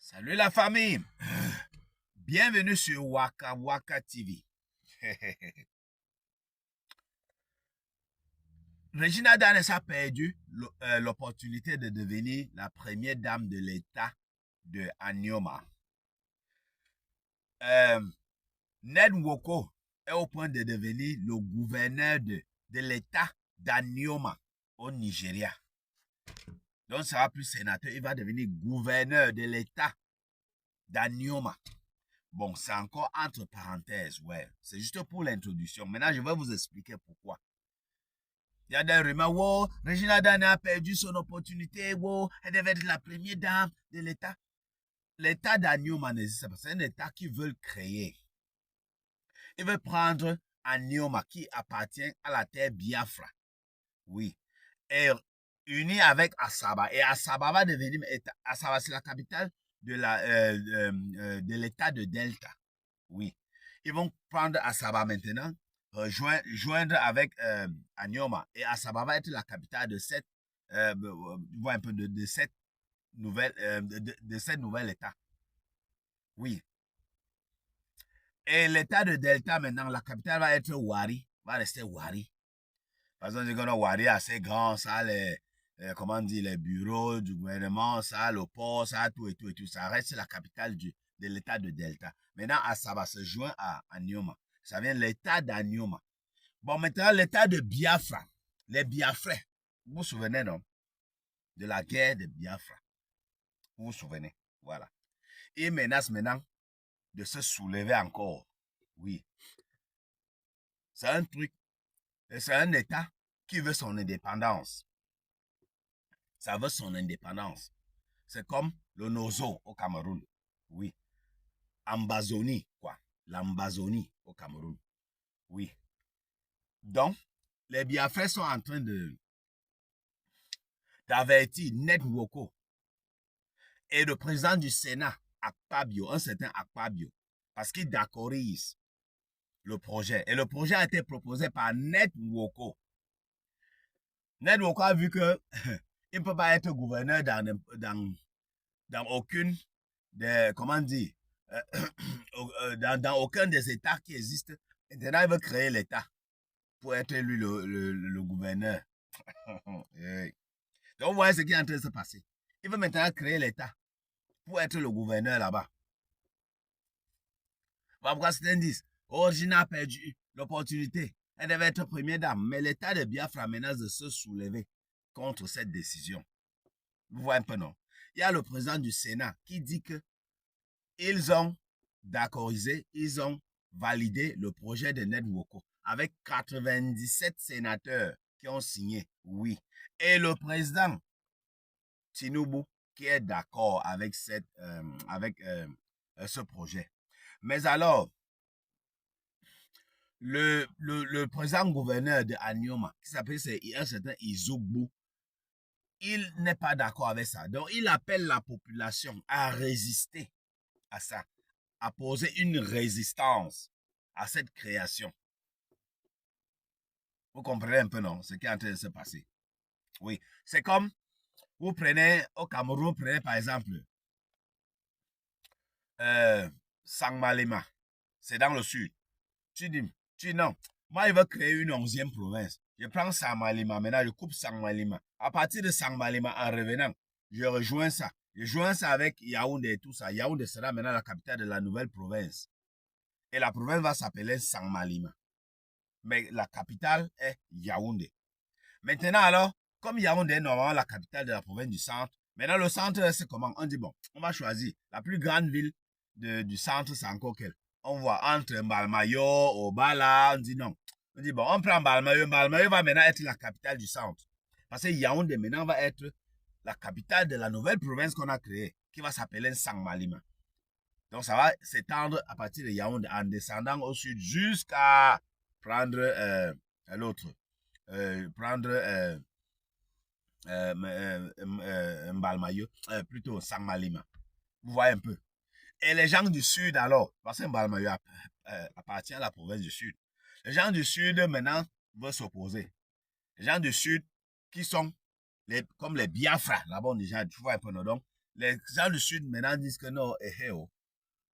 Salut la famille, bienvenue sur Waka Waka TV. Regina Danes a perdu l'opportunité de devenir la première dame de l'État de Anioma. Ned Nwoko est au point de devenir le gouverneur de l'État d'Anioma au Nigeria. Donc, il sera plus sénateur, il va devenir gouverneur de l'État d'Anioma. Bon, c'est encore entre parenthèses, ouais. C'est juste pour l'introduction. Maintenant, je vais vous expliquer pourquoi. Il y a des rumeurs, wow, Regina Dana a perdu son opportunité, wow, elle devait être la première dame de l'État. L'État d'Anioma n'existe pas. C'est un État qu'ils veulent créer. Ils veulent prendre Anioma qui appartient à la terre Biafra. Oui. Et uni avec Asaba. Et Asaba va devenir État. Asaba, c'est la capitale de l'État de Delta. Oui. Ils vont prendre Asaba maintenant, joindre avec Anioma. Et Asaba va être la capitale de cette, un peu de cette nouvelle, de cette nouvelle État. Oui. Et l'État de Delta maintenant, la capitale va être Wari, va rester Wari. Parce qu'on dit que Wari est assez grand, ça a les, comment dire, les bureaux du gouvernement, ça a le port, ça a tout et tout et tout. Ça reste la capitale de l'État de Delta. Maintenant, Asaba se joint à Anioma. Ça vient l'État d'Anioma. Bon, maintenant, l'État de Biafra. Les Biafrais. Vous vous souvenez, non? De la guerre de Biafra. Vous vous souvenez? Voilà. Ils menacent maintenant de se soulever encore. Oui. C'est un truc. C'est un État qui veut son indépendance. Ça veut son indépendance. C'est comme le Nozo au Cameroun. Oui. Ambazonie, quoi. L'Ambazonie au Cameroun. Oui. Donc, les Biafrais sont en train d'avertir Ned Nwoko et le président du Sénat, Akpabio, un certain Akpabio, parce qu'il d'accordise le projet. Et le projet a été proposé par Ned Nwoko. Ned Nwoko a vu que il ne peut pas être gouverneur dans aucune des, comment dire, dans aucun des États qui existent. Maintenant, il veut créer l'État pour être lui le gouverneur. Donc, vous voyez ce qui est en train de se passer. Il veut maintenant créer l'État pour être le gouverneur là-bas. Voilà pourquoi c'est un indice. Origina a perdu l'opportunité. Elle devait être première dame. Mais l'État de Biafra menace de se soulever contre cette décision. Vous voyez un peu, non? Il y a le président du Sénat qui dit que ils ont d'accordisé, ils ont validé le projet de Ned Nwoko avec 97 sénateurs qui ont signé, oui. Et le président Tinubu qui est d'accord avec, ce projet. Mais alors, le président gouverneur de Anioma, qui s'appelle un certain Izugbu, il n'est pas d'accord avec ça. Donc, il appelle la population à résister à ça, à poser une résistance à cette création. Vous comprenez un peu, non, ce qui est en train de se passer? Oui, c'est comme, vous prenez, au Cameroun, vous prenez par exemple, Sangmalema, c'est dans le sud. Tu dis non, moi, il veut créer une 11e province. Je prends Sangmalema, maintenant je coupe Sangmalema. À partir de Sangmalema, en revenant, je rejoins ça. Je joins ça avec Yaoundé et tout ça. Yaoundé sera maintenant la capitale de la nouvelle province. Et la province va s'appeler Sangmalema. Mais la capitale est Yaoundé. Maintenant alors, comme Yaoundé est normalement la capitale de la province du centre, maintenant le centre c'est comment? On dit bon, on va choisir la plus grande ville du centre, c'est encore quelle? On voit entre Mbalmayo, Obala, on dit non. On dit bon, on prend Mbalmayo. Mbalmayo va maintenant être la capitale du centre. Parce que Yaoundé maintenant va être la capitale de la nouvelle province qu'on a créée, qui va s'appeler Sangmalima. Donc ça va s'étendre à partir de Yaoundé en descendant au sud jusqu'à prendre l'autre. Prendre Mbalmayo, plutôt Sangmalima. Vous voyez un peu. Et les gens du sud alors, parce que Mbalmayo appartient à la province du sud. Les gens du sud maintenant veulent s'opposer. Les gens du sud qui sont comme les Biafra, là-bas déjà, tu vois un peu, non? Donc, Les gens du Sud maintenant disent que non,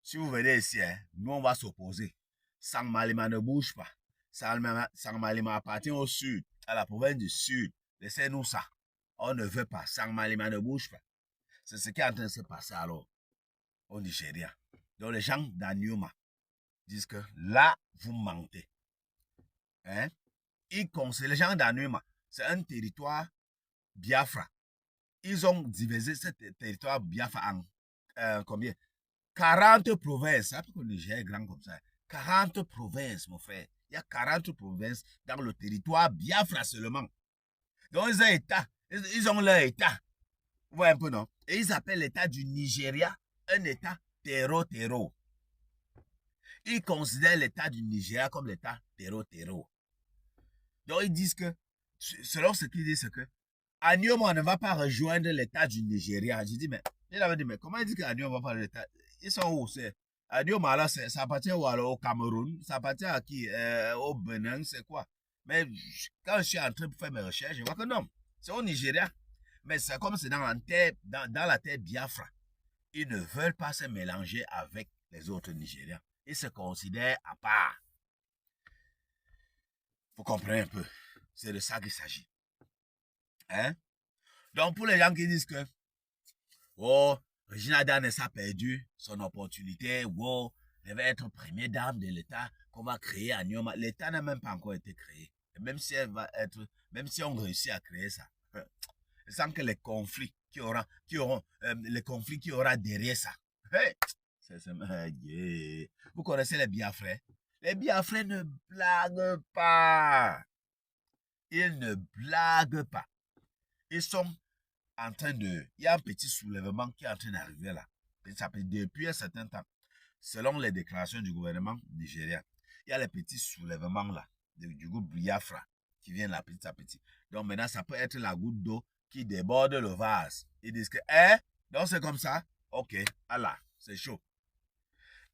si vous venez ici, hein, nous on va s'opposer. Sang Malima ne bouge pas. Sang Malima appartient au Sud, à la province du Sud. Laissez-nous ça. On ne veut pas. Sang Malima ne bouge pas. C'est ce qui est en train de se passer alors au Nigeria. Donc les gens d'Anioma disent que là, vous mentez. Hein? Les gens d'Anioma, c'est un territoire Biafra. Ils ont divisé ce territoire Biafra en combien? 40 provinces. Après que le Niger est grand comme ça. 40 provinces, mon frère. Il y a 40 provinces dans le territoire Biafra seulement. Donc, ils ont leur État. Vous voyez un peu, non? Et ils appellent l'État du Nigeria un État terreau. Ils considèrent l'État du Nigeria comme l'État terreau. Donc, ils disent que, selon ce qu'ils disent, c'est que Anioma ne va pas rejoindre l'État du Nigeria. Je dis, mais comment il dit qu'Anioma va pas l'État? Ils sont où? Anioma, là, ça appartient au Cameroun, ça appartient à qui? Au Bénin, c'est quoi? Mais quand je suis en train de faire mes recherches, je vois que non, c'est au Nigeria. Mais c'est comme c'est dans la terre Biafra. Ils ne veulent pas se mélanger avec les autres Nigériens. Ils se considèrent à part. Vous comprenez un peu? C'est de ça qu'il s'agit. Hein? Donc, pour les gens qui disent que, oh, Regina Danes a perdu son opportunité, oh, elle va être première dame de l'État qu'on va créer à Nioma. L'État n'a même pas encore été créé. Et même si on réussit à créer ça, sans que les conflits qui aura derrière ça. Hey, vous connaissez les Biafrais? Les Biafrais ne blaguent pas. Ils ne blaguent pas. Ils sont en train de... Il y a un petit soulèvement qui est en train d'arriver là. Depuis un certain temps, selon les déclarations du gouvernement nigérien, il y a les petits soulèvements là, du groupe Biafra, qui viennent là petit à petit. Donc maintenant, ça peut être la goutte d'eau qui déborde le vase. Ils disent que, donc c'est comme ça. Ok, Allah, c'est chaud.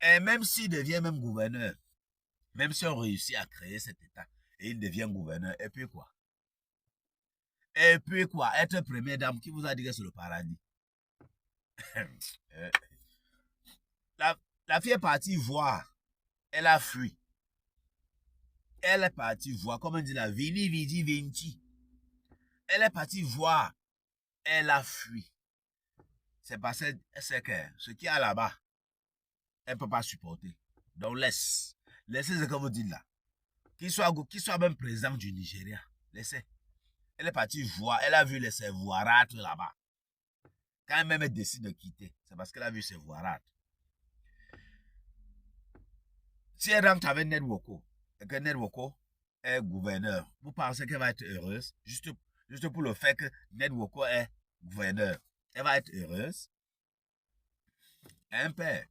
Et même s'il devient même gouverneur, même si on réussit à créer cet État, et il devient gouverneur, et puis quoi? Et puis quoi? Être première dame, qui vous a dit que c'est le paradis? La fille est partie voir. Elle a fui. Elle est partie voir, comme on dit la vini, vidi, vinci. Elle est partie voir. Elle a fui. C'est parce que ce qu'il y a là-bas, elle ne peut pas supporter. Donc laissez ce que vous dites là. Qu'il soit même président du Nigeria. Laissez. Elle est partie voir, elle a vu les voirâtres là-bas. Quand même elle décide de quitter, c'est parce qu'elle a vu ses voirâtres. Si elle rentre avec Ned Nwoko, et que Ned Nwoko est gouverneur, vous pensez qu'elle va être heureuse, juste pour le fait que Ned Nwoko est gouverneur, elle va être heureuse? Un père.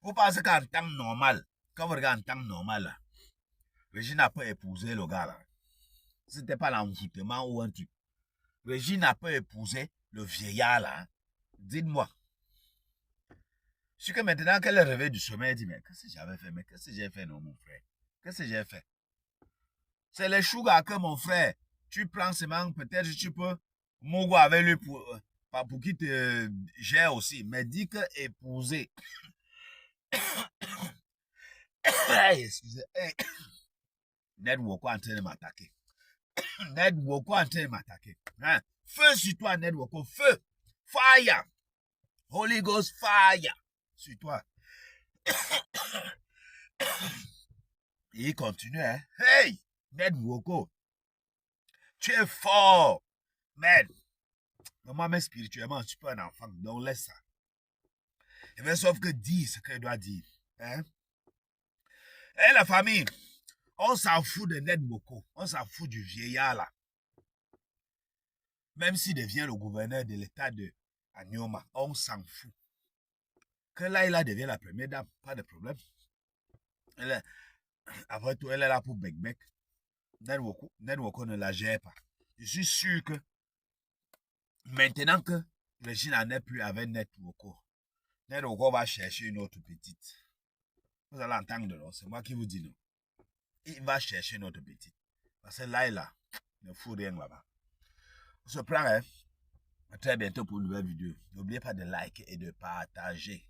Vous pensez qu'en temps normal, quand vous regardez en temps normal, là, Regina peut épouser le gars là. Ce n'était pas l'envoûtement ou un truc. Regina peut épouser le vieillard là. Dites-moi. Je que maintenant qu'elle est réveillée du sommeil, elle dit, mais qu'est-ce que j'avais fait? Mais qu'est-ce que j'ai fait, non, mon frère? Qu'est-ce que j'ai fait? C'est les sugar que mon frère, tu prends seulement, peut-être tu peux mogo avec lui pour qu'il te gère aussi. Mais dis que épouser. Excusez. Ned Nwoko en train de m'attaquer. Ned Nwoko en train de m'attaquer. Hein? Feu sur toi, Ned Nwoko. Feu. Fire. Holy Ghost fire. Sur toi. Et il continue, hein. Hey, Ned Nwoko. Tu es fort. Mais moi-même spirituellement, je suis pas un enfant. Donc laisse ça. Et bien, sauf que dis ce qu'elle doit dire. Hein? Et la famille, on s'en fout de Ned Nwoko. On s'en fout du vieillard là. Même s'il devient le gouverneur de l'état de Anioma, on s'en fout. Que là, il devient la première dame, pas de problème. Après tout, elle est là pour bec-bec. Ned Nwoko ne la gère pas. Je suis sûr que maintenant que Regina n'est plus avec Ned Nwoko va chercher une autre petite. Vous allez entendre, non? C'est moi qui vous dis non. Il va chercher une autre petite. Parce que là, il ne fout rien là-bas. On se prend, hein? À très bientôt pour une nouvelle vidéo. N'oubliez pas de liker et de partager.